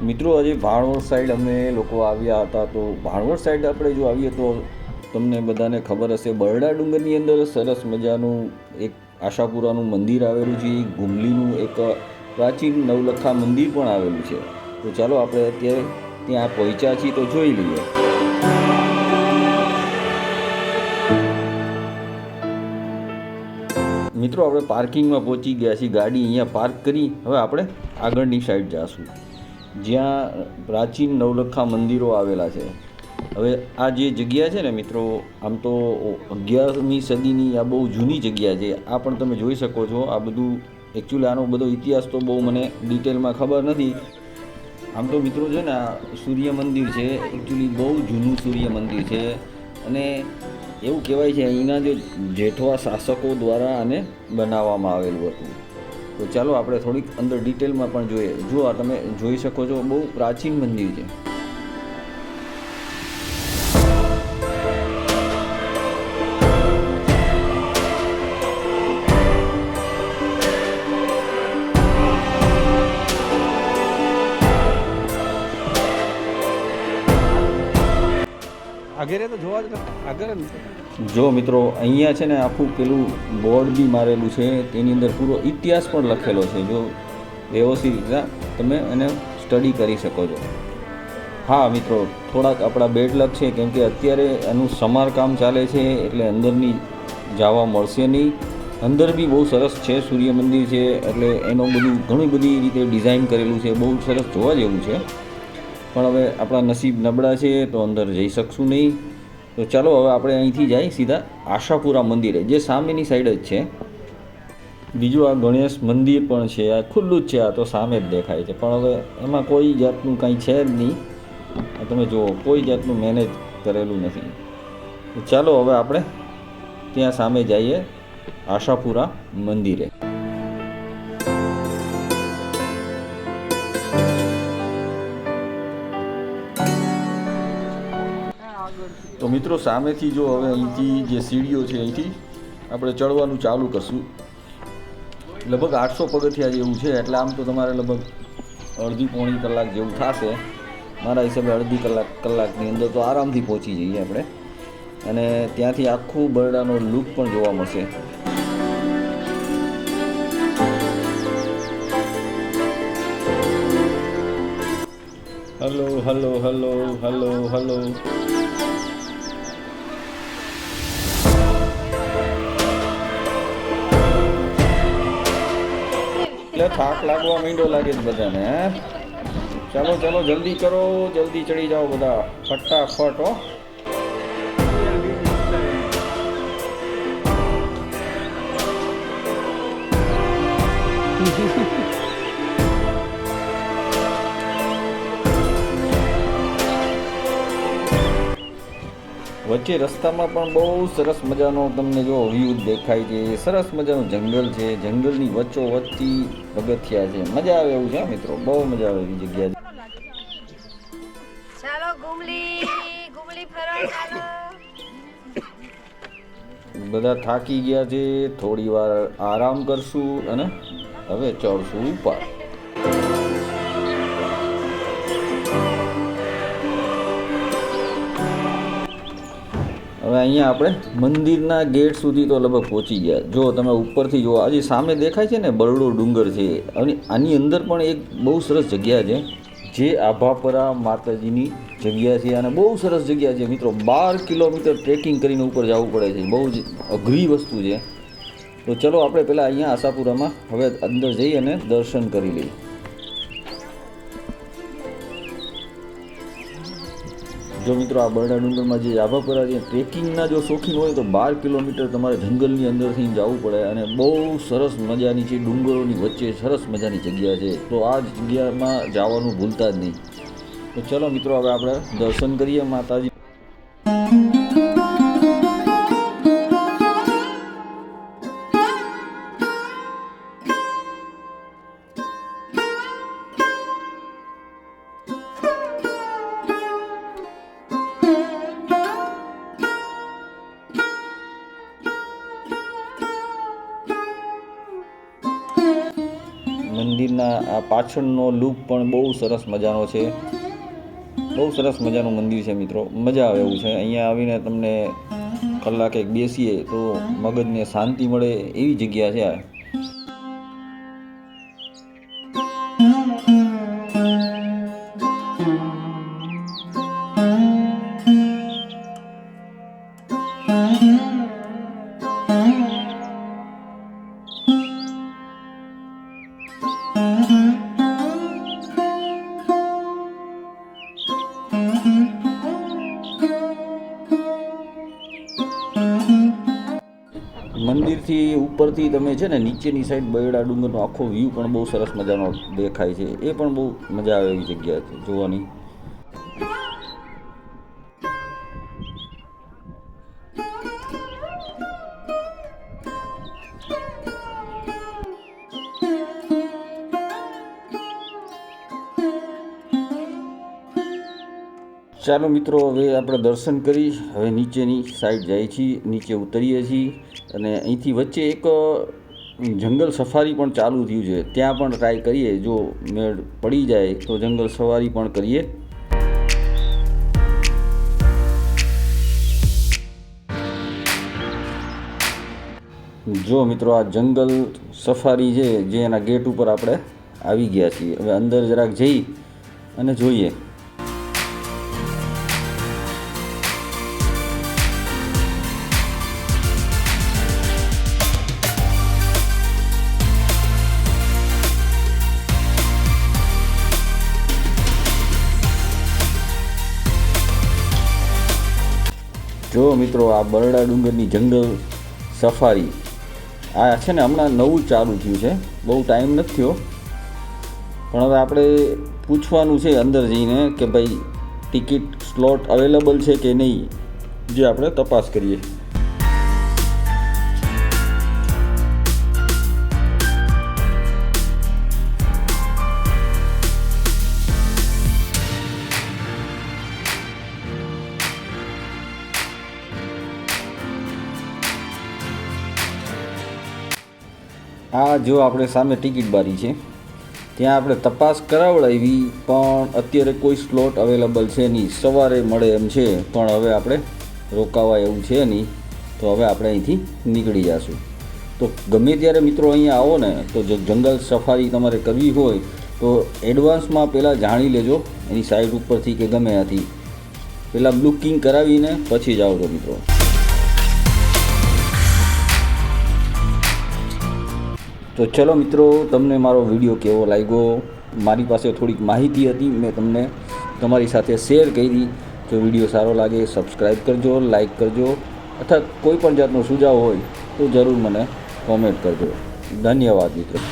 મિત્રો આજે ભાણવડ સાઈડ અમે લોકો આવ્યા હતા. તો ભાણવડ સાઈડ આપણે જો આવીએ તો તમને બધાને ખબર હશે, બરડા ડુંગરની અંદર સરસ મજાનું એક આશાપુરાનું મંદિર આવેલું છે. ઘુમલીનું એક પ્રાચીન નવલખા મંદિર પણ આવેલું છે. તો ચાલો આપણે અત્યારે ત્યાં પહોંચ્યા છીએ તો જોઈ લઈએ. મિત્રો આપણે પાર્કિંગમાં પહોંચી ગયા છીએ. ગાડી અહીંયા પાર્ક કરી હવે આપણે આગળની સાઈડ જઈશું, જ્યાં પ્રાચીન નવલખા મંદિરો આવેલા છે. હવે આ જે જગ્યા છે ને મિત્રો, આમ તો 11મી સદીની આ બહુ જૂની જગ્યા છે. આ પણ તમે જોઈ શકો છો. આ બધું એકચ્યુઅલી આનો બધો ઇતિહાસ તો બહુ મને ડિટેલમાં ખબર નથી. આમ તો મિત્રો છે ને, આ સૂર્ય મંદિર છે, એકચ્યુઅલી બહુ જૂનું સૂર્ય મંદિર છે. અને એવું કહેવાય છે અહીંના જે જેઠવા શાસકો દ્વારા આને બનાવવામાં આવેલું હતું. તો ચાલો આપણે થોડીક અંદર ડિટેલમાં પણ જોઈએ. જો આ તમે જોઈ શકો છો, બહુ પ્રાચીન મંદિર છે. જો મિત્રો અહીંયા છે ને આખું પેલું બોર્ડ બી મારેલું છે, તેની અંદર પૂરો ઇતિહાસ પણ લખેલો છે. જો વ્યવસ્થિત રીતે તમે એને સ્ટડી કરી શકો છો. હા મિત્રો, થોડાક આપણા બેડ લક છે, કેમ કે અત્યારે એનું સમારકામ ચાલે છે, એટલે અંદરની જવા મળશે નહીં. અંદર બી બહુ સરસ છે, સૂર્ય મંદિર છે, એટલે એનું બધું ઘણી બધી રીતે ડિઝાઇન કરેલું છે, બહુ સરસ જોવા જેવું છે. પણ હવે આપણા નસીબ નબળા છે તો અંદર જઈ શકશું નહીં. તો ચાલો હવે આપણે અહીંથી જઈએ સીધા આશાપુરા મંદિરે, જે સામેની સાઈડ જ છે. બીજું આ ગણેશ મંદિર પણ છે, આ ખુલ્લું જ છે, આ તો સામે જ દેખાય છે. પણ હવે એમાં કોઈ જાતનું કંઈ છે જ નહીં. તમે જુઓ, કોઈ જાતનું મેનેજ કરેલું નથી. તો ચાલો હવે આપણે ત્યાં સામે જઈએ, આશાપુરા મંદિરે. તો મિત્રો સામેથી જો હવે અહીંથી જે સીડીઓ છે, અહીંથી આપણે ચડવાનું ચાલુ કરશું. લગભગ 800 પગથિયા જેવું છે, એટલે આમ તો તમારે લગભગ અડધી પોણી કલાક જેવું થશે. મારા હિસાબે અડધી કલાકની અંદર તો આરામથી પહોંચી જઈએ આપણે. અને ત્યાંથી આખું બરડાનો લુક પણ જોવા મળશે. Hello hello hello hello hello. એટલે થાક લાગવા માંડ્યો લાગે છે બધાને. ચાલો ચાલો જલ્દી કરો, જલ્દી ચડી જાઓ બધા ફટાફટ. હો વચ્ચે રસ્તામાં પણ બહુ સરસ મજાનો તમને જો વ્યૂ દેખાય છે. સરસ મજાનું જંગલ છે, જંગલની વચ્ચો વચ્ચી પગથિયા છે. મજા આવે એવું છે મિત્રો, બહુ મજા આવે એવી જગ્યા છે. ચાલો ઘુમલી ફરવા ચાલો. બધા થાકી ગયા છે, થોડી વાર આરામ કરશું અને હવે ચડશું ઉપર. હવે અહીંયા આપણે મંદિરના ગેટ સુધી તો લગભગ પહોંચી ગયા. જો તમે ઉપરથી જુઓ, હજી સામે દેખાય છે ને બરડો ડુંગર છે, અને આની અંદર પણ એક બહુ સરસ જગ્યા છે, જે આભાપરા માતાજીની જગ્યા છે. અને બહુ સરસ જગ્યા છે મિત્રો. 12 કિલોમીટર ટ્રેકિંગ કરીને ઉપર જવું પડે છે, બહુ જ અઘરી વસ્તુ છે. તો ચલો આપણે પહેલાં અહીંયા આશાપુરામાં હવે અંદર જઈ અને દર્શન કરી લઈએ. જો મિત્રો આ બરડા ડુંગરમાં જે આભાપરા છે, ટ્રેકિંગના જો શોખીન હોય તો 12 કિલોમીટર તમારે જંગલની અંદરથી જવું પડે. અને બહુ સરસ મજાની છે, ડુંગરોની વચ્ચે સરસ મજાની જગ્યા છે. તો આ જગ્યામાં જવાનું ભૂલતા જ નહીં. તો ચલો મિત્રો હવે આપણે દર્શન કરીએ માતાજી. મંદિરના આ પાછળનો લુક પણ બહુ સરસ મજાનો છે, બહુ સરસ મજાનું મંદિર છે મિત્રો, મજા આવે એવું છે. અહીંયા આવીને તમને કલાક એક બેસીએ તો મગજને શાંતિ મળે એવી જગ્યા છે આ. મંદિરથી ઉપરથી તમે છે ને નીચેની સાઈડ બરડા ડુંગરનો આખો વ્યૂ પણ બહુ સરસ મજાનો દેખાય છે. એ પણ બહુ મજા આવે એવી જગ્યા છે જોવાની. ચાલો મિત્રો, હવે આપણે દર્શન કરી હવે નીચેની સાઈડ જાય છીએ, નીચે ઉતરીએ છીએ અને અહીંથી વચ્ચે એક જંગલ સફારી પણ ચાલુ થયું છે, ત્યાં પણ ટ્રાય કરીએ. જો મેળ પડી જાય તો જંગલ સફારી પણ કરીએ. જો મિત્રો, આ જંગલ સફારી છે જે એના ગેટ ઉપર આપણે આવી ગયા છીએ. હવે અંદર જરાક જઈ અને જોઈએ. જો મિત્રો, આ બરડા ડુંગરની જંગલ સફારી આ છે ને હમણાં નવું ચાલુ થયું છે, બહુ ટાઈમ નથી થયો. પણ હવે આપણે પૂછવાનું છે અંદર જઈને કે ભાઈ ટિકિટ સ્લોટ અવેલેબલ છે કે નહીં, જે આપણે તપાસ કરીએ. આ જો આપણે સામે ટિકિટ બારી છે, ત્યાં આપણે તપાસ કરાવડાવી પણ અત્યારે કોઈ સ્લોટ અવેલેબલ છે નહીં. સવારે મળે એમ છે પણ હવે આપણે રોકાવાય એવું છે નહીં, તો હવે આપણે અહીંથી નીકળી જઈશું. તો ગમે ત્યારે મિત્રો અહીંયા આવો ને તો જંગલ સફારી તમારે કરવી હોય તો એડવાન્સમાં પહેલાં જાણી લેજો, એની સાઇટ ઉપરથી કે ગમે ત્યાંથી પહેલાં બુકિંગ કરાવીને પછી જ આવજો મિત્રો. તો ચલો મિત્રો, તમને મારો વિડીયો કેવો લાગ્યો? મારી પાસે થોડીક માહિતી હતી, મેં તમને તમારી સાથે શેર કરી. જો વિડીયો સારો લાગે સબસ્ક્રાઈબ કરજો, લાઈક કરજો, અથવા કોઈ પણ જાતનો સુઝાવ હોય તો જરૂર મને કોમેન્ટ કરજો. ધન્યવાદ મિત્રો.